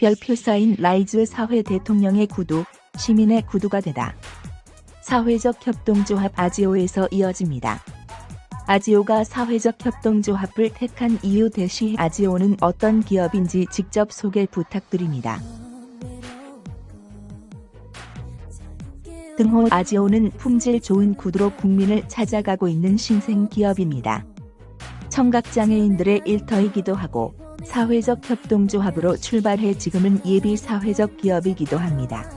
별표 쌓인 라이즈 사회 대통령의 구두, 시민의 구두가 되다. 사회적 협동조합 아지오에서 이어집니다. 아지오가 사회적 협동조합을 택한 이유 대시 아지오는 어떤 기업인지 직접 소개 부탁드립니다. 등호 아지오는 품질 좋은 구두로 국민을 찾아가고 있는 신생 기업입니다. 청각장애인들의 일터이기도 하고 사회적 협동조합으로 출발해 지금은 예비 사회적 기업이기도 합니다.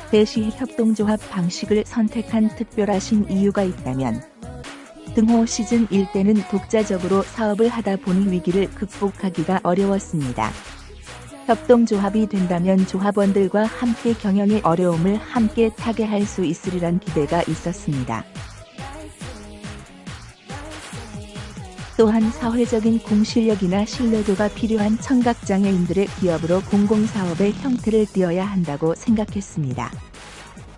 대시 협동조합 방식을 선택한 특별하신 이유가 있다면 등호 시즌 1 때는 독자적으로 사업을 하다 보니 위기를 극복하기가 어려웠습니다. 협동조합이 된다면 조합원들과 함께 경영의 어려움을 함께 타개할 수 있으리란 기대가 있었습니다. 또한 사회적인 공실력이나 신뢰도가 필요한 청각장애인들의 기업으로 공공사업의 형태를 띄어야 한다고 생각했습니다.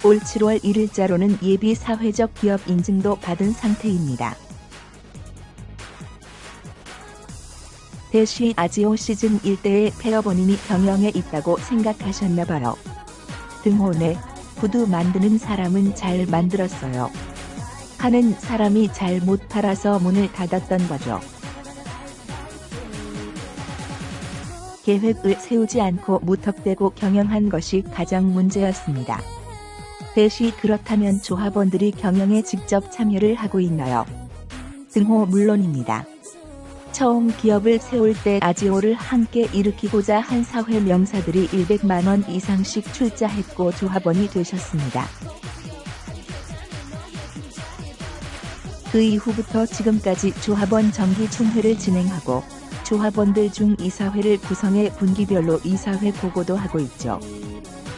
올 7월 1일자로는 예비 사회적 기업 인증도 받은 상태입니다. 대시 아지오 시즌 1때의 폐업원인이 경영에 있다고 생각하셨나봐요. 등호네, 구두 만드는 사람은 잘 만들었어요. 하는 사람이 잘 못 팔아서 문을 닫았던 거죠. 계획을 세우지 않고 무턱대고 경영한 것이 가장 문제였습니다. 대시 그렇다면 조합원들이 경영에 직접 참여를 하고 있나요? 등호 물론입니다. 처음 기업을 세울 때 아지오를 함께 일으키고자 한 사회 명사들이 100만 원 이상씩 출자했고 조합원이 되셨습니다. 그 이후부터 지금까지 조합원 정기총회를 진행하고 조합원들 중 이사회를 구성해 분기별로 이사회 보고도 하고 있죠.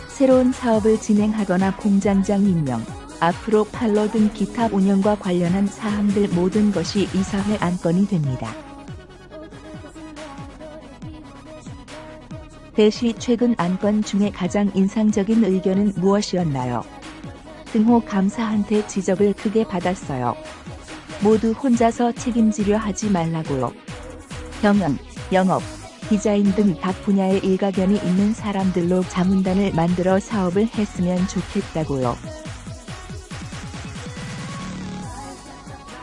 새로운 사업을 진행하거나 공장장 임명, 앞으로 판로 등 기타 운영과 관련한 사항들 모든 것이 이사회 안건이 됩니다. 대시 최근 안건 중에 가장 인상적인 의견은 무엇이었나요? 등호 감사한테 지적을 크게 받았어요. 모두 혼자서 책임지려 하지 말라고요. 경영, 영업, 디자인 등 각 분야에 일가견이 있는 사람들로 자문단을 만들어 사업을 했으면 좋겠다고요.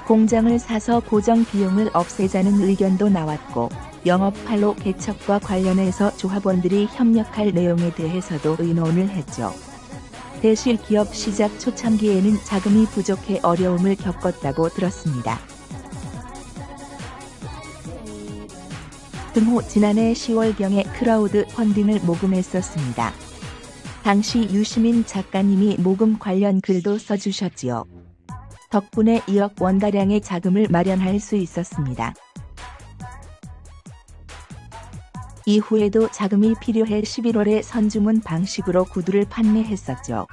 공장을 사서 고정 비용을 없애자는 의견도 나왔고 영업 판로 개척과 관련해서 조합원들이 협력할 내용에 대해서도 의논을 했죠. 대시 기업 시작 초창기에는 자금이 부족해 어려움을 겪었다고 들었습니다. 등호 지난해 10월경에 크라우드 펀딩을 모금했었습니다. 당시 유시민 작가님이 모금 관련 글도 써주셨지요. 덕분에 2억 원가량의 자금을 마련할 수 있었습니다. 이후에도 자금이 필요해 11월에 선주문 방식으로 구두를 판매했었죠.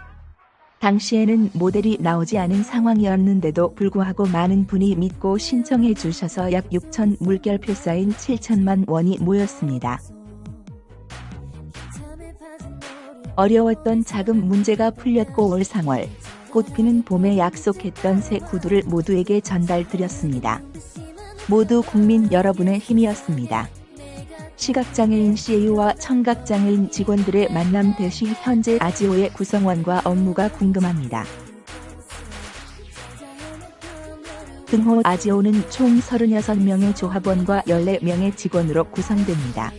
당시에는 모델이 나오지 않은 상황이었는데도 불구하고 많은 분이 믿고 신청해 주셔서 약 6천 물결표 쌓인 7천만 원이 모였습니다. 어려웠던 자금 문제가 풀렸고 올 3월 꽃피는 봄에 약속했던 새 구두를 모두에게 전달드렸습니다. 모두 국민 여러분의 힘이었습니다. 시각장애인 CA와 청각장애인 직원들의 만남 대시 현재 아지오의 구성원과 업무가 궁금합니다. 등호 아지오는 총 36명의 조합원과 14명의 직원으로 구성됩니다.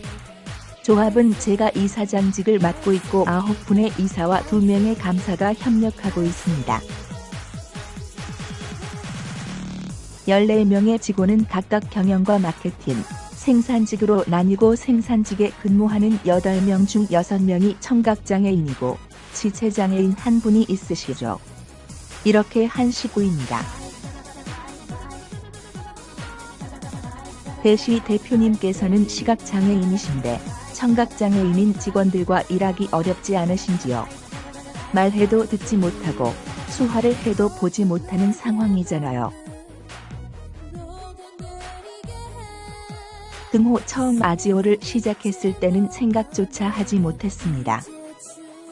조합은 제가 이사장직을 맡고 있고 9분의 이사와 2명의 감사가 협력하고 있습니다. 14명의 직원은 각각 경영과 마케팅, 생산직으로 나뉘고 생산직에 근무하는 8명 중 6명이 청각장애인이고 지체장애인 1분이 있으시죠. 이렇게 한 시구입니다. 대시 대표님께서는 시각장애인이신데 청각장애인인 직원들과 일하기 어렵지 않으신지요? 말해도 듣지 못하고 수화를 해도 보지 못하는 상황이잖아요. 등호 처음 아지오를 시작했을 때는 생각조차 하지 못했습니다.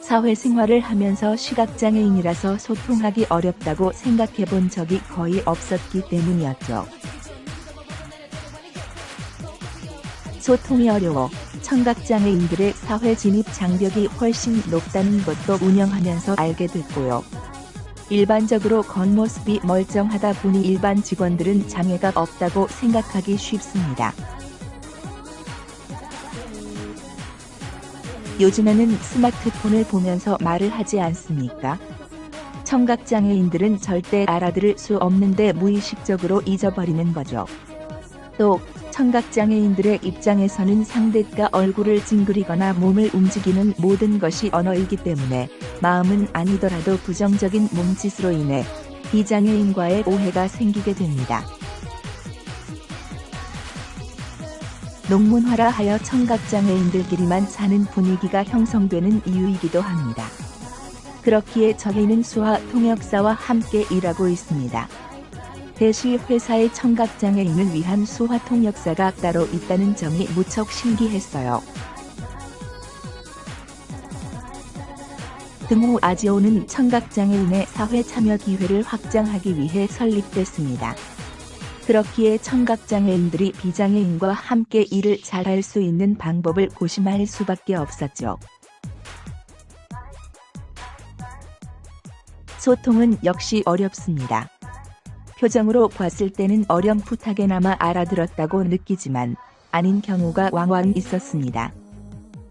사회생활을 하면서 시각장애인이라서 소통하기 어렵다고 생각해 본 적이 거의 없었기 때문이었죠. 소통이 어려워 청각장애인들의 사회 진입 장벽이 훨씬 높다는 것도 운영하면서 알게 됐고요. 일반적으로 겉모습이 멀쩡하다 보니 일반 직원들은 장애가 없다고 생각하기 쉽습니다. 요즘에는 스마트폰을 보면서 말을 하지 않습니까? 청각장애인들은 절대 알아들을 수 없는데 무의식적으로 잊어버리는 거죠. 또 청각장애인들의 입장에서는 상대가 얼굴을 찡그리거나 몸을 움직이는 모든 것이 언어이기 때문에 마음은 아니더라도 부정적인 몸짓으로 인해 비장애인과의 오해가 생기게 됩니다. 농문화라 하여 청각장애인들끼리만 사는 분위기가 형성되는 이유이기도 합니다. 그렇기에 저희는 수화 통역사와 함께 일하고 있습니다. 대시 회사의 청각장애인을 위한 수화 통역사가 따로 있다는 점이 무척 신기했어요. 등호 아지오는 청각장애인의 사회 참여 기회를 확장하기 위해 설립됐습니다. 그렇기에 청각장애인들이 비장애인과 함께 일을 잘할 수 있는 방법을 고심할 수밖에 없었죠. 소통은 역시 어렵습니다. 표정으로 봤을 때는 어렴풋하게나마 알아들었다고 느끼지만 아닌 경우가 왕왕 있었습니다.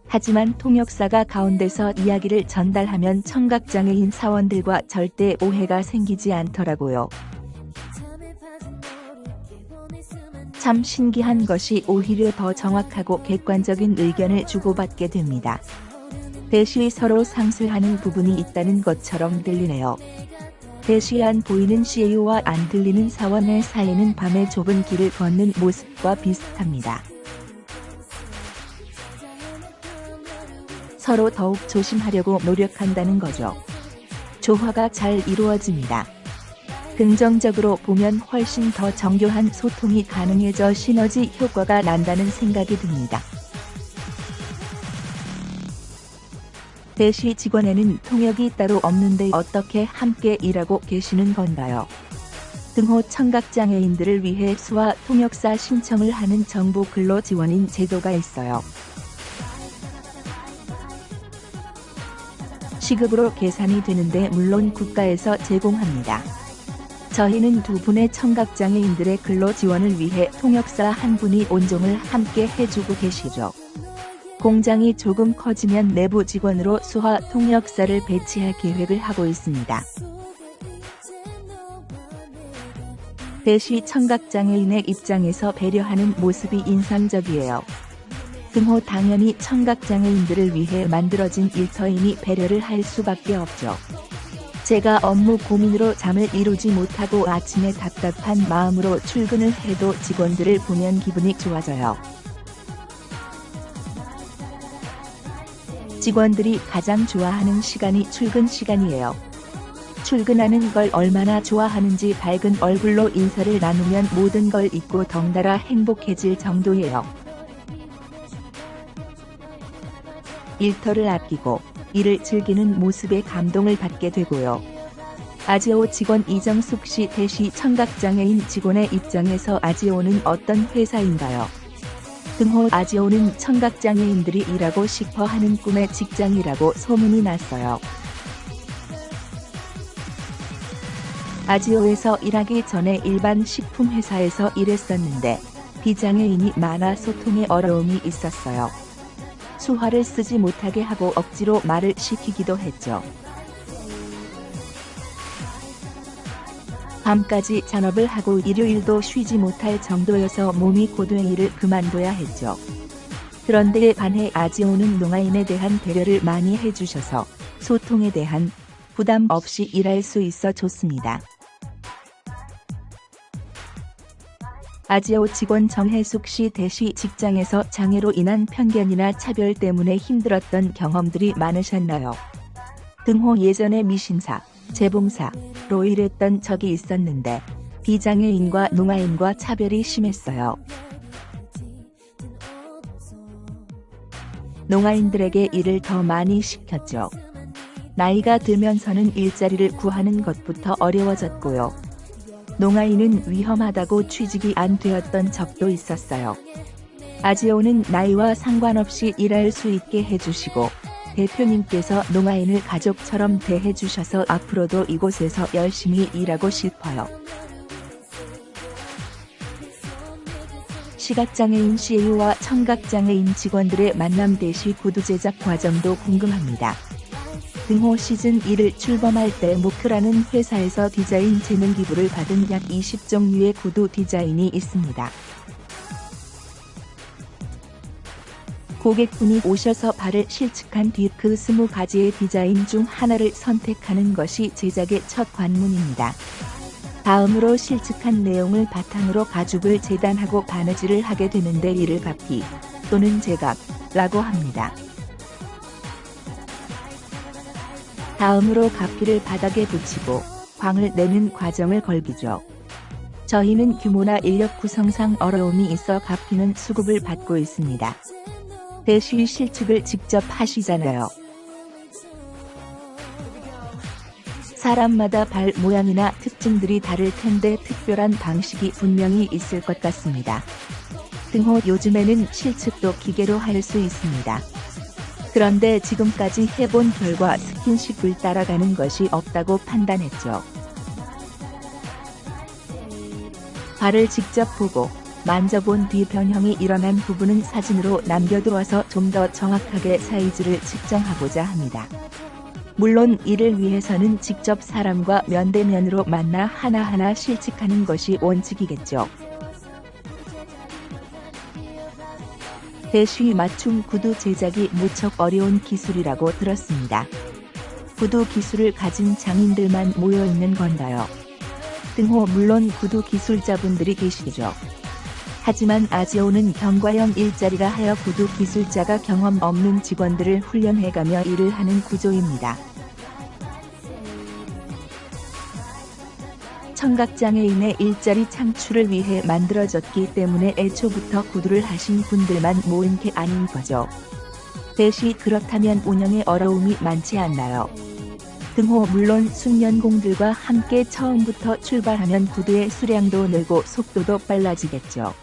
하지만 통역사가 가운데서 이야기를 전달하면 청각장애인 사원들과 절대 오해가 생기지 않더라고요. 참 신기한 것이 오히려 더 정확하고 객관적인 의견을 주고받게 됩니다. 대시 서로 상쇄하는 부분이 있다는 것처럼 들리네요. 대시 안 보이는 CEO와 안 들리는 사원의 사이는 밤에 좁은 길을 걷는 모습과 비슷합니다. 서로 더욱 조심하려고 노력한다는 거죠. 조화가 잘 이루어집니다. 긍정적으로 보면 훨씬 더 정교한 소통이 가능해져 시너지 효과가 난다는 생각이 듭니다. 대시 직원에는 통역이 따로 없는데 어떻게 함께 일하고 계시는 건가요? 등호 청각장애인들을 위해 수화 통역사 신청을 하는 정부 근로지원인 제도가 있어요. 시급으로 계산이 되는데 물론 국가에서 제공합니다. 저희는 두 분의 청각장애인들의 근로지원을 위해 통역사 한 분이 온종을 함께 해주고 계시죠. 공장이 조금 커지면 내부 직원으로 수화 통역사를 배치할 계획을 하고 있습니다. 대시 청각장애인의 입장에서 배려하는 모습이 인상적이에요. 등호 당연히 청각장애인들을 위해 만들어진 일터이니 배려를 할 수밖에 없죠. 제가 업무 고민으로 잠을 이루지 못하고 아침에 답답한 마음으로 출근을 해도 직원들을 보면 기분이 좋아져요. 직원들이 가장 좋아하는 시간이 출근 시간이에요. 출근하는 걸 얼마나 좋아하는지 밝은 얼굴로 인사를 나누면 모든 걸 잊고 덩달아 행복해질 정도예요. 일터를 아끼고 일을 즐기는 모습에 감동을 받게 되고요. 아지오 직원 이정숙 씨 대시 청각장애인 직원의 입장에서 아지오는 어떤 회사인가요? 등호 아지오는 청각장애인들이 일하고 싶어 하는 꿈의 직장이라고 소문이 났어요. 아지오에서 일하기 전에 일반 식품회사에서 일했었는데 비장애인이 많아 소통에 어려움이 있었어요. 수화를 쓰지 못하게 하고 억지로 말을 시키기도 했죠. 밤까지 잔업을 하고 일요일도 쉬지 못할 정도여서 몸이 고된 일을 그만둬야 했죠. 그런데 반해 아지오는 농아인에 대한 배려를 많이 해주셔서 소통에 대한 부담 없이 일할 수 있어 좋습니다. 아지오 직원 정혜숙 씨 대시 직장에서 장애로 인한 편견이나 차별 때문에 힘들었던 경험들이 많으셨나요? 등호 예전에 미신사, 재봉사로 일했던 적이 있었는데 비장애인과 농아인과 차별이 심했어요. 농아인들에게 일을 더 많이 시켰죠. 나이가 들면서는 일자리를 구하는 것부터 어려워졌고요. 농아인은 위험하다고 취직이 안 되었던 적도 있었어요. 아지오는 나이와 상관없이 일할 수 있게 해주시고 대표님께서 농아인을 가족처럼 대해주셔서 앞으로도 이곳에서 열심히 일하고 싶어요. 시각장애인 CEO와 청각장애인 직원들의 만남 대시 구두 제작 과정도 궁금합니다. 등호 시즌 1을 출범할 때 목표라는 회사에서 디자인 재능 기부를 받은 약 20종류의 구두 디자인이 있습니다. 고객분이 오셔서 발을 실측한 뒤 그 20가지의 디자인 중 하나를 선택하는 것이 제작의 첫 관문입니다. 다음으로 실측한 내용을 바탕으로 가죽을 재단하고 바느질을 하게 되는데 이를 가피 또는 제각라고 합니다. 다음으로 가피를 바닥에 붙이고 광을 내는 과정을 걸기죠. 저희는 규모나 인력 구성상 어려움이 있어 가피는 수급을 받고 있습니다. 대시 실측을 직접 하시잖아요. 사람마다 발 모양이나 특징들이 다를 텐데 특별한 방식이 분명히 있을 것 같습니다. 등호 요즘에는 실측도 기계로 할 수 있습니다. 그런데 지금까지 해본 결과 스킨십을 따라가는 것이 없다고 판단했죠. 발을 직접 보고 만져본 뒤 변형이 일어난 부분은 사진으로 남겨두어서 좀 더 정확하게 사이즈를 측정하고자 합니다. 물론 이를 위해서는 직접 사람과 면대면으로 만나 하나하나 실측하는 것이 원칙이겠죠. 대시 맞춤 구두 제작이 무척 어려운 기술이라고 들었습니다. 구두 기술을 가진 장인들만 모여있는 건가요? 등호 물론 구두 기술자분들이 계시죠. 하지만 아지오는 경과형 일자리라 하여 구두 기술자가 경험 없는 직원들을 훈련해가며 일을 하는 구조입니다. 청각장애인의 일자리 창출을 위해 만들어졌기 때문에 애초부터 구두를 하신 분들만 모인 게 아닌 거죠. 대시 그렇다면 운영에 어려움이 많지 않나요? 등호 물론 숙련공들과 함께 처음부터 출발하면 구두의 수량도 늘고 속도도 빨라지겠죠.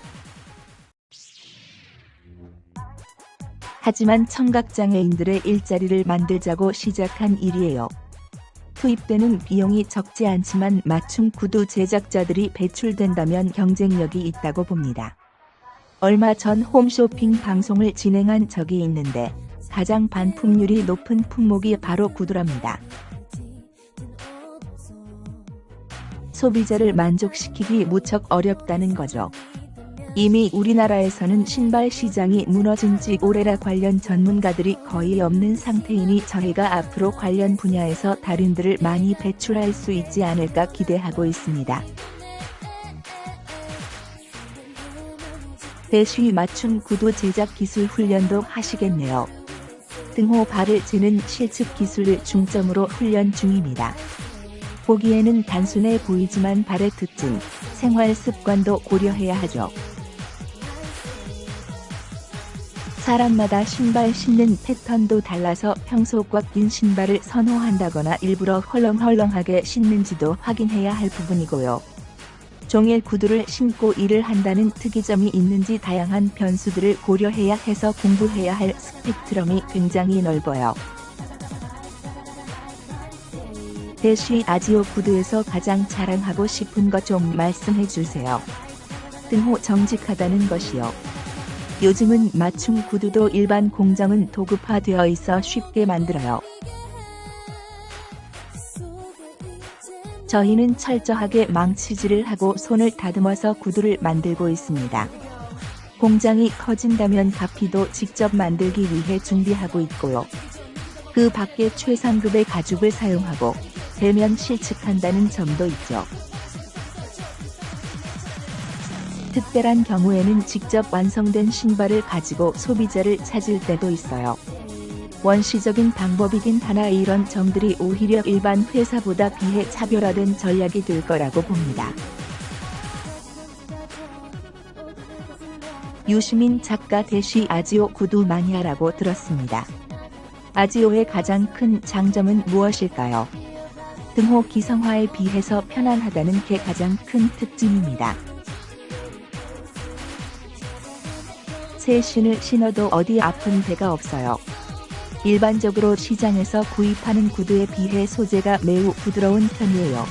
하지만 청각장애인들의 일자리를 만들자고 시작한 일이에요. 투입되는 비용이 적지 않지만 맞춤 구두 제작자들이 배출된다면 경쟁력이 있다고 봅니다. 얼마 전 홈쇼핑 방송을 진행한 적이 있는데 가장 반품률이 높은 품목이 바로 구두랍니다. 소비자를 만족시키기 무척 어렵다는 거죠. 이미 우리나라에서는 신발 시장이 무너진 지 오래라 관련 전문가들이 거의 없는 상태이니 저희가 앞으로 관련 분야에서 달인들을 많이 배출할 수 있지 않을까 기대하고 있습니다. 대시 맞춤 구두 제작 기술 훈련도 하시겠네요. 등호 발을 재는 실측 기술을 중점으로 훈련 중입니다. 보기에는 단순해 보이지만 발의 특징, 생활 습관도 고려해야 하죠. 사람마다 신발 신는 패턴도 달라서 평소 꽉 낀 신발을 선호한다거나 일부러 헐렁헐렁하게 신는지도 확인해야 할 부분이고요. 종일 구두를 신고 일을 한다는 특이점이 있는지 다양한 변수들을 고려해야 해서 공부해야 할 스펙트럼이 굉장히 넓어요. 대시 아지오 구두에서 가장 자랑하고 싶은 것 좀 말씀해 주세요. 등호 정직하다는 것이요. 요즘은 맞춤 구두도 일반 공정은 도급화되어 있어 쉽게 만들어요. 저희는 철저하게 망치질을 하고 손을 다듬어서 구두를 만들고 있습니다. 공장이 커진다면 가피도 직접 만들기 위해 준비하고 있고요. 그 밖에 최상급의 가죽을 사용하고 대면 실측한다는 점도 있죠. 특별한 경우에는 직접 완성된 신발을 가지고 소비자를 찾을 때도 있어요. 원시적인 방법이긴 하나 이런 점들이 오히려 일반 회사보다 비해 차별화된 전략이 될 거라고 봅니다. 유시민 작가 대시 아지오 구두 마니아라고 들었습니다. 아지오의 가장 큰 장점은 무엇일까요? 등호 기성화에 비해서 편안하다는 게 가장 큰 특징입니다. 새 신을 신어도 어디 아픈 데가 없어요. 일반적으로 시장에서 구입하는 구두에 비해 소재가 매우 부드러운 편이에요.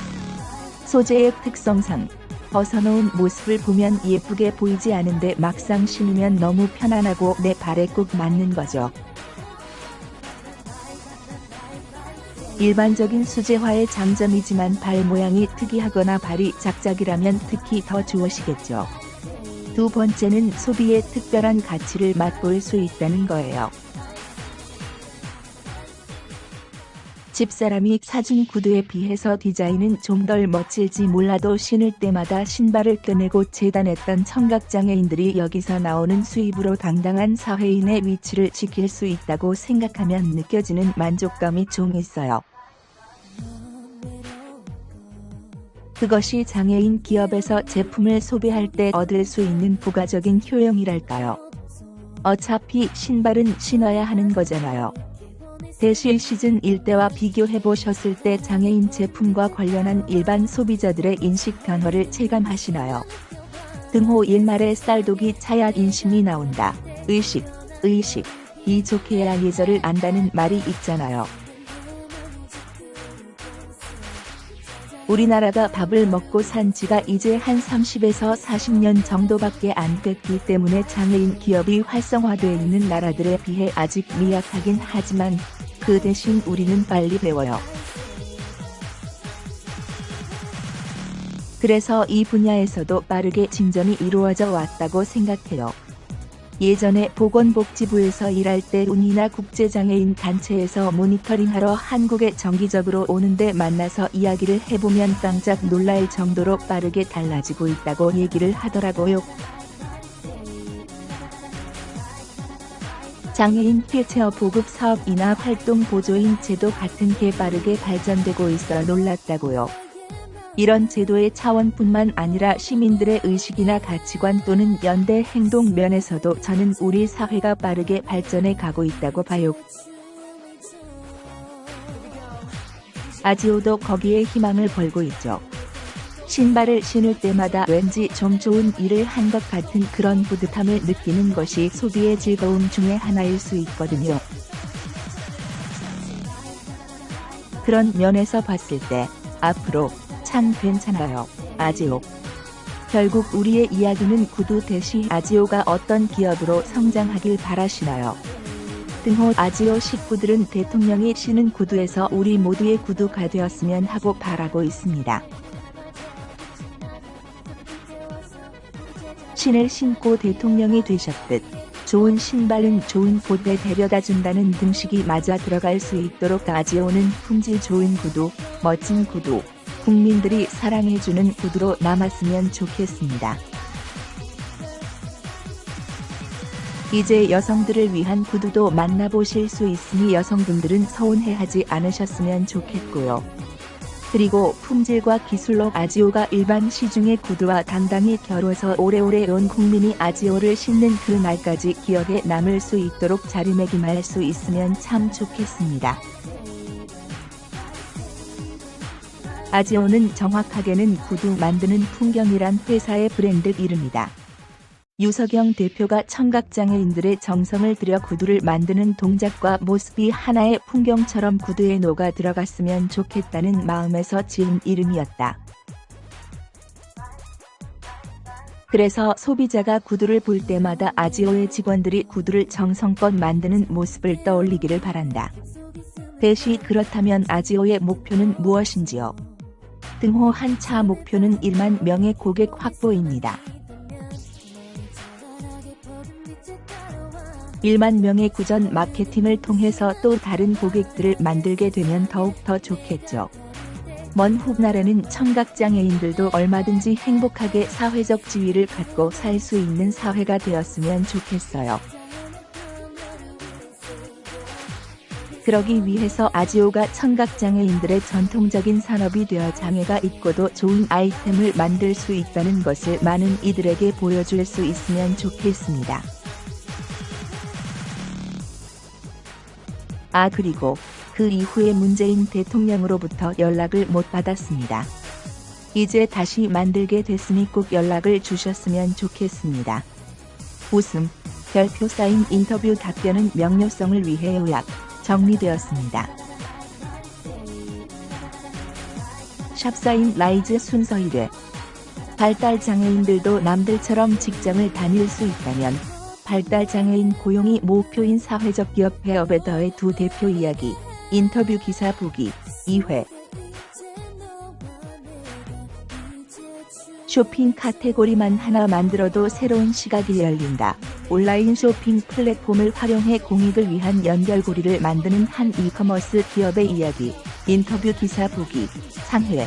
소재의 특성상 벗어놓은 모습을 보면 예쁘게 보이지 않은데 막상 신으면 너무 편안하고 내 발에 꼭 맞는 거죠. 일반적인 수제화의 장점이지만 발 모양이 특이하거나 발이 작작이라면 특히 더 좋으시겠죠. 두 번째는 소비의 특별한 가치를 맛볼 수 있다는 거예요. 집사람이 사준 구두에 비해서 디자인은 좀 덜 멋질지 몰라도 신을 때마다 신발을 껴내고 재단했던 청각장애인들이 여기서 나오는 수입으로 당당한 사회인의 위치를 지킬 수 있다고 생각하면 느껴지는 만족감이 좀 있어요. 그것이 장애인 기업에서 제품을 소비할 때 얻을 수 있는 부가적인 효용이랄까요. 어차피 신발은 신어야 하는 거잖아요. 대시 시즌 1때와 비교해보셨을 때 장애인 제품과 관련한 일반 소비자들의 인식 변화를 체감하시나요? 등호 옛말에 쌀독이 차야 인심이 나온다. 의식. 이 좋게야 예절을 안다는 말이 있잖아요. 우리나라가 밥을 먹고 산 지가 이제 한 30에서 40년 정도밖에 안 됐기 때문에 장애인 기업이 활성화되어 있는 나라들에 비해 아직 미약하긴 하지만 그 대신 우리는 빨리 배워요. 그래서 이 분야에서도 빠르게 진전이 이루어져 왔다고 생각해요. 예전에 보건복지부에서 일할 때 운이나 국제장애인 단체에서 모니터링하러 한국에 정기적으로 오는데 만나서 이야기를 해보면 깜짝 놀랄 정도로 빠르게 달라지고 있다고 얘기를 하더라고요. 장애인 휠체어 보급 사업이나 활동 보조인 제도 같은 게 빠르게 발전되고 있어 놀랐다고요. 이런 제도의 차원뿐만 아니라 시민들의 의식이나 가치관 또는 연대 행동 면에서도 저는 우리 사회가 빠르게 발전해 가고 있다고 봐요. 아지오도 거기에 희망을 걸고 있죠. 신발을 신을 때마다 왠지 좀 좋은 일을 한 것 같은 그런 뿌듯함을 느끼는 것이 소비의 즐거움 중에 하나일 수 있거든요. 그런 면에서 봤을 때 앞으로 참 괜찮아요. 아지오. 결국 우리의 이야기는 구두 대시 아지오가 어떤 기업으로 성장하길 바라시나요? 등호 아지오 식구들은 대통령이 신은 구두에서 우리 모두의 구두가 되었으면 하고 바라고 있습니다. 신을 신고 대통령이 되셨듯 좋은 신발은 좋은 곳에 데려다 준다는 등식이 맞아 들어갈 수 있도록 아지오는 품질 좋은 구두, 멋진 구두, 국민들이 사랑해주는 구두로 남았으면 좋겠습니다. 이제 여성들을 위한 구두도 만나보실 수 있으니 여성분들은 서운해하지 않으셨으면 좋겠고요. 그리고 품질과 기술로 아지오가 일반 시중의 구두와 당당히 겨뤄서 오래오래 온 국민이 아지오를 신는 그 날까지 기억에 남을 수 있도록 자리매김할 수 있으면 참 좋겠습니다. 아지오는 정확하게는 구두 만드는 풍경이란 회사의 브랜드 이름이다. 유석영 대표가 청각장애인들의 정성을 들여 구두를 만드는 동작과 모습이 하나의 풍경처럼 구두에 녹아 들어갔으면 좋겠다는 마음에서 지은 이름이었다. 그래서 소비자가 구두를 볼 때마다 아지오의 직원들이 구두를 정성껏 만드는 모습을 떠올리기를 바란다. 대시 그렇다면 아지오의 목표는 무엇인지요? 등호 한 차 목표는 1만 명의 고객 확보입니다. 1만 명의 구전 마케팅을 통해서 또 다른 고객들을 만들게 되면 더욱 더 좋겠죠. 먼 훗날에는 청각장애인들도 얼마든지 행복하게 사회적 지위를 갖고 살 수 있는 사회가 되었으면 좋겠어요. 그러기 위해서 아지오가 청각장애인들의 전통적인 산업이 되어 장애가 있고도 좋은 아이템을 만들 수 있다는 것을 많은 이들에게 보여줄 수 있으면 좋겠습니다. 그리고 그 이후에 문재인 대통령으로부터 연락을 못 받았습니다. 이제 다시 만들게 됐으니 꼭 연락을 주셨으면 좋겠습니다. 웃음. 별표 사인 인터뷰 답변은 명료성을 위해 요약, 정리되었습니다. 샵사인 라이즈 순서 1회. 발달장애인들도 남들처럼 직장을 다닐 수 있다면 발달장애인 고용이 목표인 사회적 기업 폐업에 더해 두 대표 이야기. 인터뷰 기사 보기 2회. 쇼핑 카테고리만 하나 만들어도 새로운 시각이 열린다. 온라인 쇼핑 플랫폼을 활용해 공익을 위한 연결고리를 만드는 한 이커머스 기업의 이야기. 인터뷰 기사 보기 3회.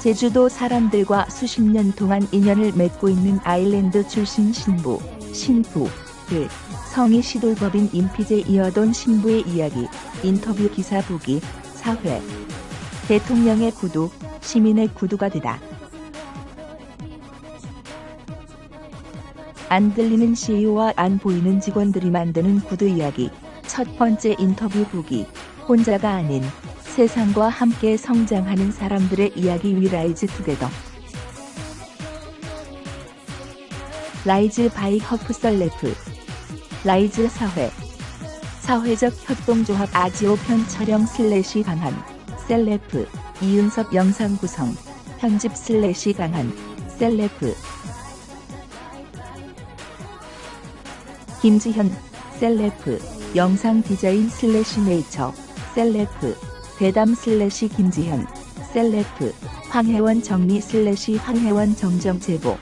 제주도 사람들과 수십 년 동안 인연을 맺고 있는 아일랜드 출신 신부, 신부를 성이 시돌법인 임피제 이어돈 신부의 이야기. 인터뷰 기사 보기 4회. 대통령의 구두, 시민의 구두가 되다. 안 들리는 CEO와 안 보이는 직원들이 만드는 구두 이야기. 첫 번째 인터뷰 보기. 혼자가 아닌 세상과 함께 성장하는 사람들의 이야기 위 라이즈 투게더. 라이즈 바이 허프설레프. 라이즈 사회. 사회적 협동조합 아지오 편 촬영 / 강한. 셀레프. 이윤섭 영상 구성. 편집 / 강한. 셀레프. 김지현. 셀레프. 영상 디자인 / 네이처. 셀레프. 대담 / 김지현. 셀레프. 황혜원 정리 / 황혜원 정정 제보.